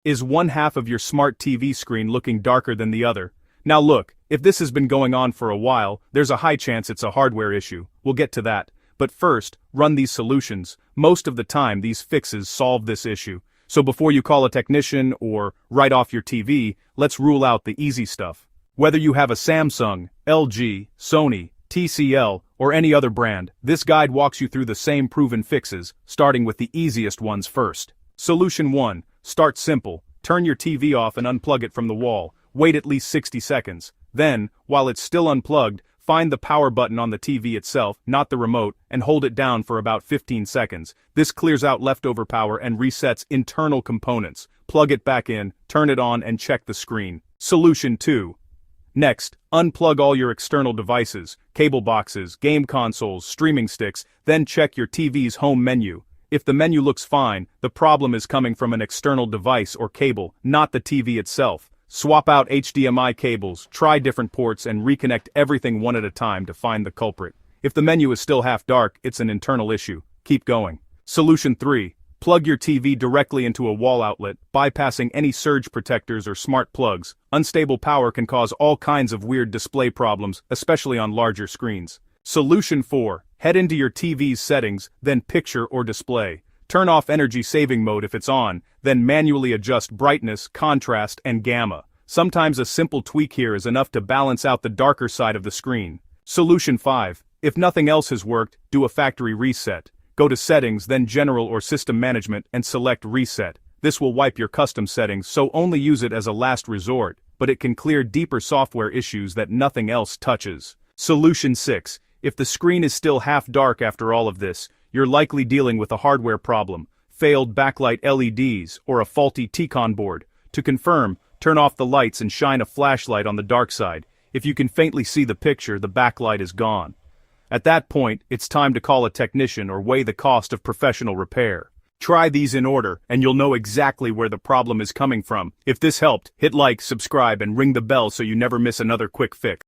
Is one half of your smart TV screen looking darker than the other? Now look, if this has been going on for a while, there's a high chance it's a hardware issue. We'll get to that. But first, run these solutions. Most of the time these fixes solve this issue. So before you call a technician or write off your TV, let's rule out the easy stuff. Whether you have a Samsung, LG, Sony, TCL, or any other brand, this guide walks you through the same proven fixes, starting with the easiest ones first. Solution 1. Start simple. Turn your TV off and unplug it from the wall. Wait at least 60 seconds. Then, while it's still unplugged, find the power button on the TV itself, not the remote, and hold it down for about 15 seconds. This clears out leftover power and resets internal components. Plug it back in, turn it on, and check the screen. Solution 2. Next, unplug all your external devices, cable boxes, game consoles, streaming sticks, then check your TV's home menu. If the menu looks fine, the problem is coming from an external device or cable, not the TV itself. Swap out HDMI cables, try different ports, and reconnect everything one at a time to find the culprit. If the menu is still half dark, it's an internal issue. Keep going. Solution 3. Plug your TV directly into a wall outlet, bypassing any surge protectors or smart plugs. Unstable power can cause all kinds of weird display problems, especially on larger screens. Solution 4. Head into your TV's settings, then picture or display. Turn off energy saving mode if it's on, then manually adjust brightness, contrast, and gamma. Sometimes a simple tweak here is enough to balance out the darker side of the screen. Solution 5. If nothing else has worked, do a factory reset. Go to Settings, then General or System Management, and select Reset. This will wipe your custom settings, so only use it as a last resort, but it can clear deeper software issues that nothing else touches. Solution 6. If the screen is still half dark after all of this, you're likely dealing with a hardware problem, failed backlight LEDs, or a faulty T-Con board. To confirm, turn off the lights and shine a flashlight on the dark side. If you can faintly see the picture, the backlight is gone. At that point, it's time to call a technician or weigh the cost of professional repair. Try these in order, and you'll know exactly where the problem is coming from. If this helped, hit like, subscribe, and ring the bell so you never miss another quick fix.